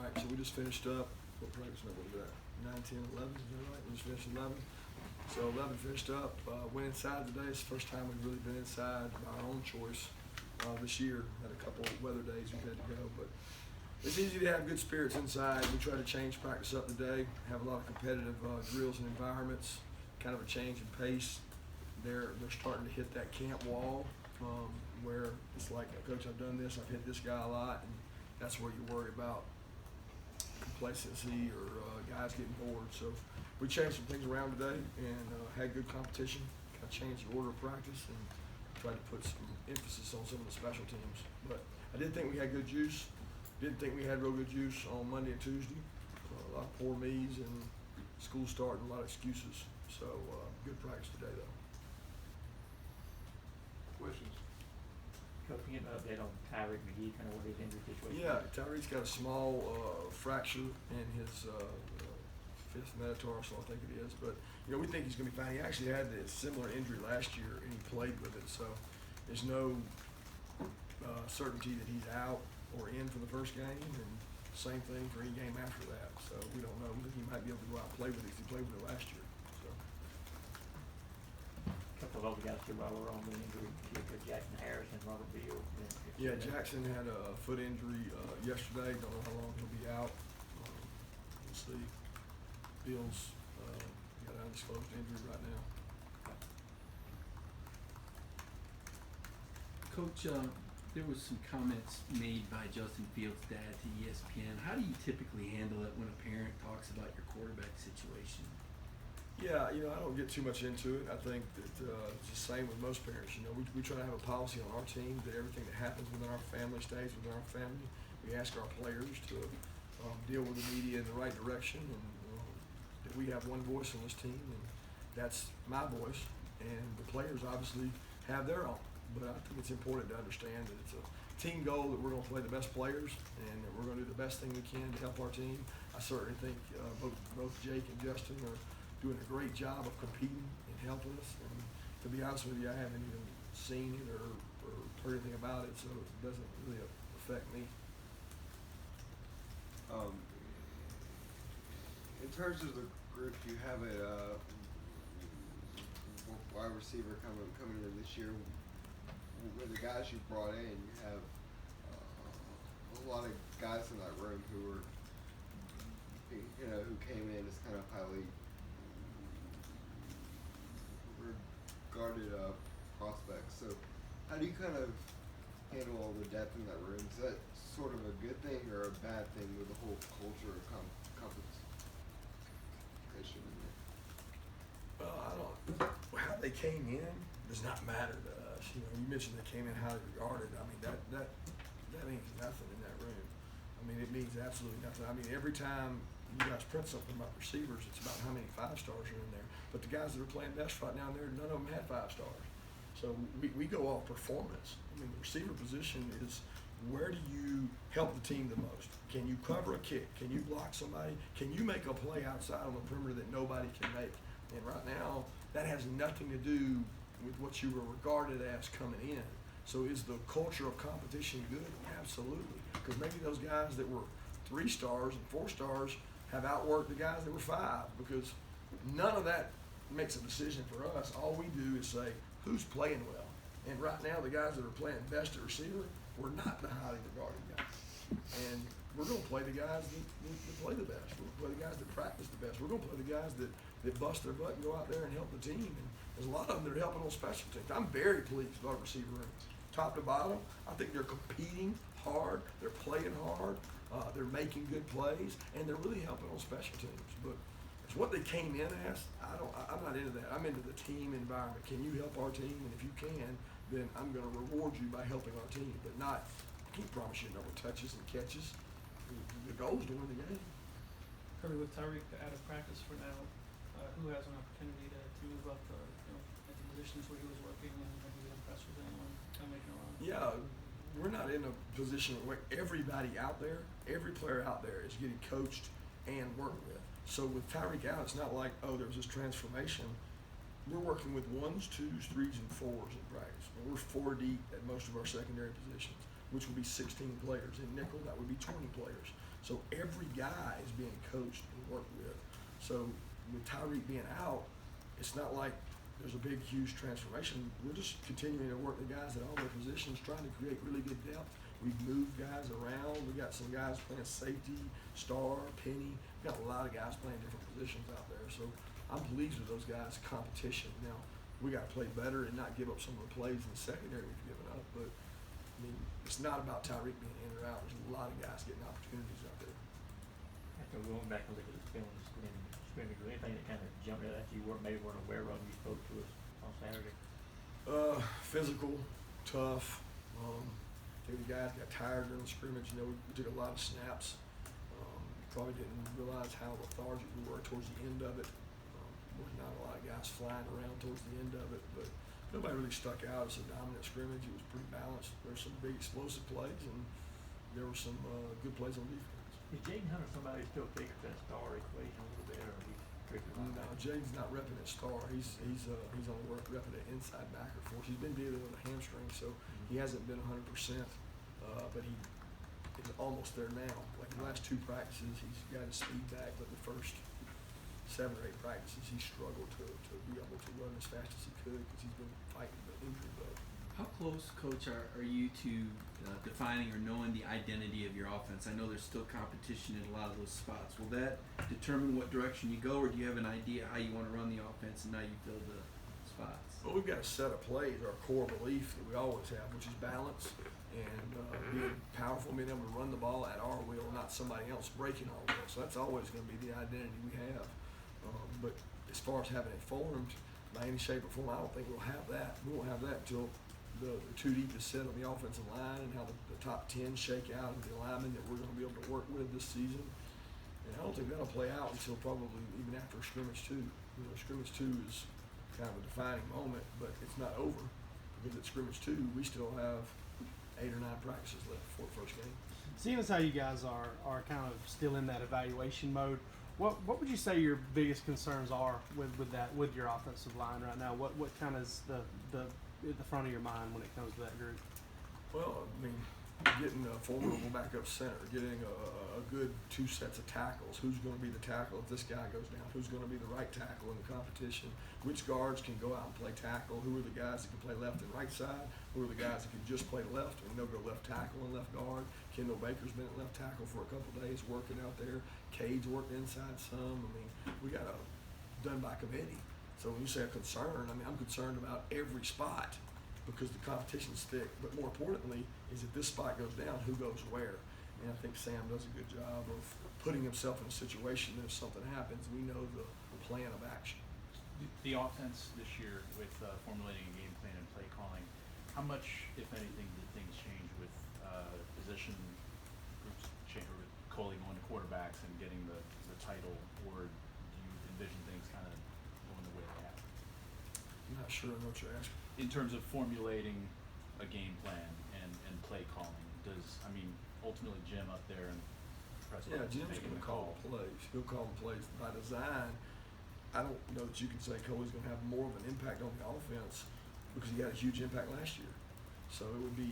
right, so we just finished up, what practice number was that? 9, 10, 11, is that right? We just finished 11. So 11 finished up, went inside today. It's the first time we've really been inside by our own choice this year. Had a couple of weather days we had to go, but it's easy to have good spirits inside. We try to change practice up today, have a lot of competitive drills and environments, kind of a change in pace. They're starting to hit that camp wall where it's like, Coach, I've done this, I've hit this guy a lot, and that's where you worry about complacency or guys getting bored. So we changed some things around today and had good competition, kind of changed the order of practice and tried to put some emphasis on some of the special teams. But I did think we had good juice. Didn't think we had real good juice on Monday and Tuesday. A lot of poor me's and school start and a lot of excuses. So good practice today though. Questions? Coach, can you get an update on Tyreek McGee, kind of what his injury situation Yeah, is? Tyreek's got a small fracture in his fifth metatarsal, I think it is. But we think he's going to be fine. He actually had a similar injury last year, and he played with it. So there's no certainty that he's out or in for the first game, and same thing for any game after that. So we don't know. We think he might be able to go out and play with it because he played with it last year. So. A couple of other guys too, while we're on the injury, Jackson Harris and Robert Beal. Yeah, Jackson had a foot injury yesterday. Don't know how long he'll be out. We'll see. Beal's got an undisclosed injury right now. Coach, there was some comments made by Justin Fields' dad to ESPN. How do you typically handle it when a parent talks about your quarterback situation? Yeah, I don't get too much into it. I think that it's the same with most parents. We try to have a policy on our team that everything that happens within our family stays within our family. We ask our players to deal with the media in the right direction, and that we have one voice on this team, and that's my voice. And the players obviously have their own. But I think it's important to understand that it's a team goal that we're going to play the best players and that we're going to do the best thing we can to help our team. I certainly think both Jake and Justin are doing a great job of competing and helping us. And to be honest with you, I haven't even seen it or heard anything about it, so it doesn't really affect me. In terms of the group, you have a wide receiver coming in this year. With the guys you brought in, you have a lot of guys in that room who were, who came in as kind of highly regarded prospects. So, how do you kind of handle all the depth in that room? Is that sort of a good thing or a bad thing with the whole culture of competition in there? Well, I don't. How they came in does not matter to us. You mentioned they came in highly regarded. I mean, that means nothing in that room. I mean, it means absolutely nothing. I mean, every time you guys print something about receivers, it's about how many 5-stars are in there. But the guys that are playing best right now, none of them had 5 stars. So we go off performance. I mean, the receiver position is where do you help the team the most? Can you cover a kick? Can you block somebody? Can you make a play outside on the perimeter that nobody can make? And right now, that has nothing to do with what you were regarded as coming in. So is the culture of competition good? Absolutely. Because maybe those guys that were 3 stars and 4 stars have outworked the guys that were 5, because none of that makes a decision for us. All we do is say, who's playing well? And right now, the guys that are playing best at receiver were not the highly regarded guys. And we're going to play the guys that play the best. We're going to play the guys that practice the best. We're going to play the guys that bust their butt and go out there and help the team. And there's a lot of them that are helping on special teams. I'm very pleased with our receiver room. Top to bottom, I think they're competing hard. They're playing hard. They're making good plays, and they're really helping on special teams. But it's what they came in as. I'm not into that. I'm into the team environment. Can you help our team? And if you can, then I'm going to reward you by helping our team. But not, I can't promise you a number of touches and catches. The goal is to win the game. Kirby, with Tyreek out of practice for now, who has an opportunity to move up at the positions where he was working and maybe impress with anyone making a run? Yeah, we're not in a position where everybody out there, every player out there is getting coached and worked with. So with Tyreek out, it's not like, oh, there was this transformation. We're working with 1s, 2s, 3s, and 4s in practice. And we're 4 deep at most of our secondary positions, which would be 16 players. In nickel, that would be 20 players. So every guy is being coached and worked with. So with Tyreek being out, it's not like there's a big, huge transformation. We're just continuing to work the guys at all their positions, trying to create really good depth. We've moved guys around. We got some guys playing safety, star, penny. We got a lot of guys playing different positions out there. So I'm pleased with those guys' competition. Now, we got to play better and not give up some of the plays in the secondary we've given up. But, I mean, it's not about Tyreek being in or out. There's a lot of guys getting opportunities out there. After going back and look at the film, scrimmage, was anything that kind of jumped out at you, maybe weren't aware of, you spoke to us on Saturday? Physical, tough. The guys got tired during the scrimmage. You know, we took a lot of snaps. Probably didn't realize how lethargic we were towards the end of it. There's not a lot of guys flying around towards the end of it, but nobody really stuck out as a dominant scrimmage. It was pretty balanced. There were some big explosive plays, and there were some good plays on defense. Is Jaden Hunter somebody who still figures that star equation a little bit, or he's strictly No, linebacker? Jaden's not repping at star. He's only repping at inside backer for us. He's been dealing with a hamstring, so he hasn't been 100%, but he is almost there now. Like the last 2 practices, he's got his speed back, but the first 7 or 8 practices, he struggled to be able to run as fast as he could because he's been fighting the injury bug. How close, Coach, are you to defining or knowing the identity of your offense? I know there's still competition in a lot of those spots. Will that determine what direction you go, or do you have an idea how you want to run the offense and now you fill the spots? Well, we've got a set of plays, our core belief that we always have, which is balance and being powerful, being able to run the ball at our will, not somebody else breaking our will. So that's always going to be the identity we have. But as far as having it formed by any shape or form, I don't think we'll have that. We won't have that until the 2 deep is set on the offensive line and how the top 10 shake out of the alignment that we're going to be able to work with this season. And I don't think that'll play out until probably even after scrimmage 2. You know, scrimmage 2 is kind of a defining moment, but it's not over because at scrimmage 2 we still have 8 or 9 practices left before the first game. Seeing as how you guys are kind of still in that evaluation mode, what would you say your biggest concerns are with your offensive line right now? What kind of is the at the front of your mind when it comes to that group? Well, I mean, getting a formidable backup center, getting a good 2 sets of tackles. Who's going to be the tackle if this guy goes down? Who's going to be the right tackle in the competition? Which guards can go out and play tackle? Who are the guys that can play left and right side? Who are the guys that can just play left and they'll go left tackle and left guard? Kendall Baker's been at left tackle for a couple of days working out there. Cade's worked inside some. I mean, we got a done by committee. So when you say a concern, I mean, I'm concerned about every spot because the competition's thick. But more importantly is if this spot goes down, who goes where? And I think Sam does a good job of putting himself in a situation that if something happens, we know the plan of action. The offense this year with formulating a game plan and play calling, how much, if anything, did things change with position groups change, or with Coley going to quarterbacks and getting the title, or do you envision things kind of going the way they have? I'm not sure I know what you're asking. In terms of formulating a game plan and play calling, ultimately Jim up there and Yeah, Jim's going to call plays. He'll call the plays by design. I don't know that you can say Coley's going to have more of an impact on the offense because he had a huge impact last year. So it would be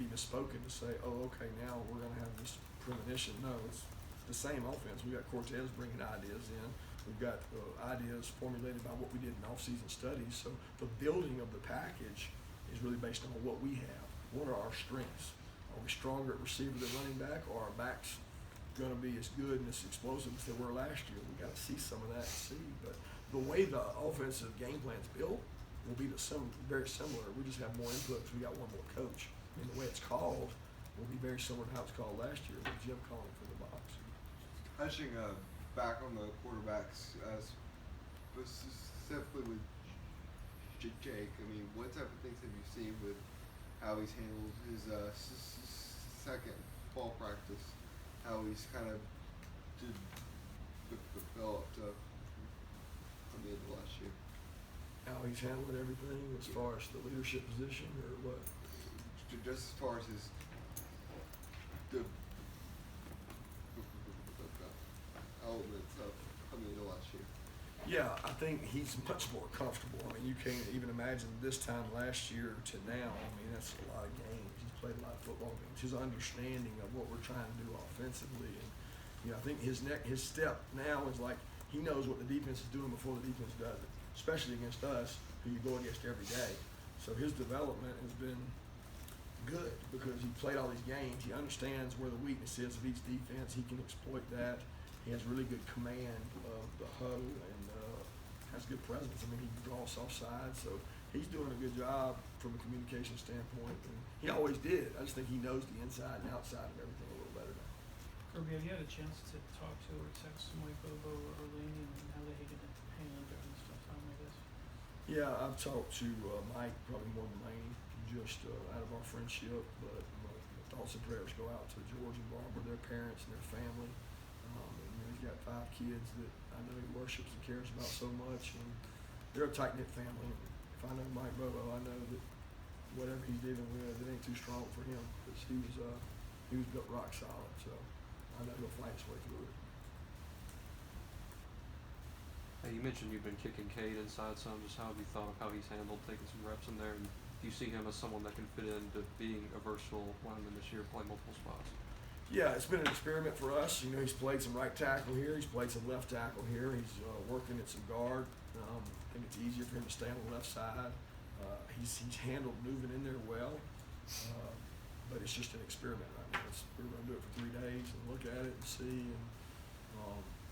misspoken to say, oh, okay, now we're going to have this premonition. No, it's the same offense. We got Cortez bringing ideas in. We've got ideas formulated by what we did in off-season studies. So the building of the package is really based on what we have. What are our strengths? Are we stronger at receiver than running back, or are our backs going to be as good and as explosive as they were last year? We got to see some of that and see. But the way the offensive game plan's built will be very similar. We just have more input because we got one more coach. And the way it's called will be very similar to how it's called last year with Jim calling from the box. Touching back on the quarterbacks, specifically with Jake, I mean, what type of things have you seen with how he's handled his second fall practice, how he's kind of developed from the end of last year? How he's handling everything as far as the leadership position or what? Just as far as his elements of coming into last year. Yeah, I think he's much more comfortable. I mean, you can't even imagine this time last year to now. I mean, that's a lot of games. He's played a lot of football games. His understanding of what we're trying to do offensively and You know, I think his step now is like he knows what the defense is doing before the defense does it, especially against us, who you go against every day. So his development has been good because he played all these games. He understands where the weakness is of each defense. He can exploit that. He has really good command of the huddle and has good presence. I mean, he can draw us off sides. So he's doing a good job from a communication standpoint. And he always did. I just think he knows the inside and outside of everything a little better now. Kirby, have you had a chance to talk to or text Mike Bobo or Laney and how they hated to hang on during this tough time, I guess? Yeah, I've talked to Mike probably more than Laney, just out of our friendship. But my thoughts and prayers go out to George and Barbara, their parents and their family. And, you know, he's got 5 kids that I know he worships and cares about so much. And they're a tight-knit family. If I know Mike Bobo, I know that whatever he's dealing with, it ain't too strong for him because he was built rock solid. So I know he'll fight his way through it. Hey, you mentioned you've been kicking Cade inside some. Just how have you thought of how he's handled taking some reps in there? And do you see him as someone that can fit into being a versatile lineman this year, play multiple spots? Yeah, it's been an experiment for us. You know, he's played some right tackle here. He's played some left tackle here. He's working at some guard. I think it's easier for him to stay on the left side. He's handled moving in there well, but it's just an experiment right now. We're going to do it for 3 days and look at it and see. And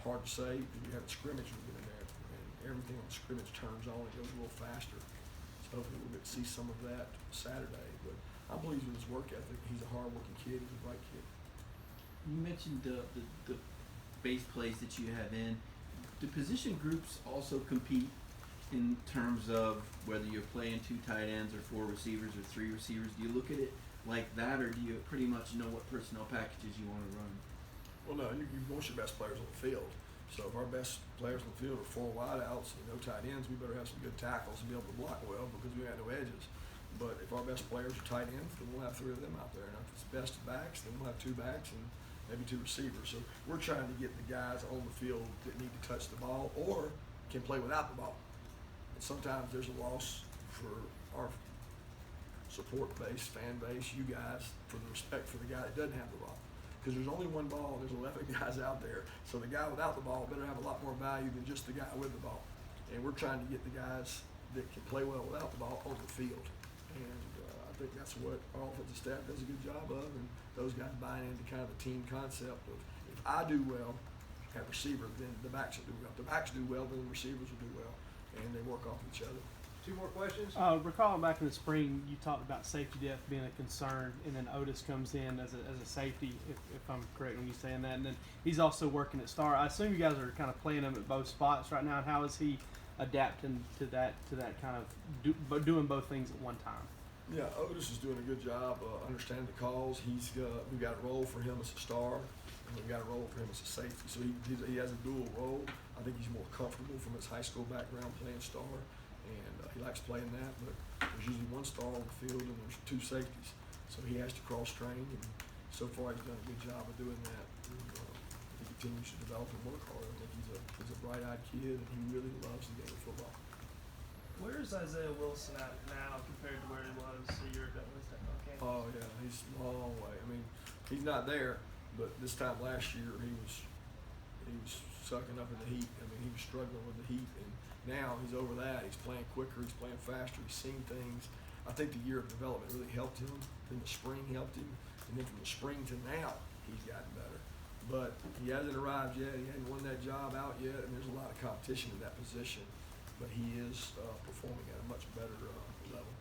hard to say because we have a scrimmage moving in there, and everything on the scrimmage turns on. It goes a little faster. So hopefully we'll get to see some of that Saturday. But I'm pleased with his work ethic. He's a hard-working kid. He's a bright kid. You mentioned the base plays that you have in. Do position groups also compete in terms of whether you're playing 2 tight ends or 4 receivers or 3 receivers? Do you look at it like that, or do you pretty much know what personnel packages you want to run? Well, no, you want your best players on the field. So if our best players on the field are 4 wideouts and no tight ends, we better have some good tackles and be able to block well because we got no edges. But if our best players are tight ends, then we'll have 3 of them out there. And if it's best backs, then we'll have 2 backs and maybe 2 receivers. So we're trying to get the guys on the field that need to touch the ball or can play without the ball. And sometimes there's a loss for our support base, fan base, you guys, for the respect for the guy that doesn't have the ball. Because there's only one ball, there's 11 guys out there. So the guy without the ball better have a lot more value than just the guy with the ball. And we're trying to get the guys that can play well without the ball on the field. And I think that's what our offensive staff does a good job of. And those guys buy into kind of the team concept of if I do well at receiver, then the backs will do well. If the backs do well, then the receivers will do well. And they work off each other. 2 more questions. Recalling back in the spring, you talked about safety depth being a concern, and then Otis comes in as a safety, if I'm correct when you're saying that. And then he's also working at star. I assume you guys are kind of playing him at both spots right now. And how is he adapting to that kind of doing both things at one time? Yeah, Otis is doing a good job understanding the calls. We got a role for him as a star, and we got a role for him as a safety. So he has a dual role. I think he's more comfortable from his high school background playing star. And he likes playing that, but there's usually 1 star on the field and there's 2 safeties. So he has to cross-train, and so far he's done a good job of doing that. And, he continues to develop and work hard. I think he's a bright-eyed kid, and he really loves the game of football. Where is Isaiah Wilson at now compared to where he was a year ago? Oh, yeah, he's a long way. I mean, he's not there, but this time last year he was sucking up in the heat. I mean, he was struggling with the heat, and now he's over that. He's playing quicker. He's playing faster. He's seen things. I think the year of development really helped him. Then the spring helped him. And then from the spring to now, he's gotten better. But he hasn't arrived yet. He hasn't won that job out yet. And there's a lot of competition in that position. But he is performing at a much better level.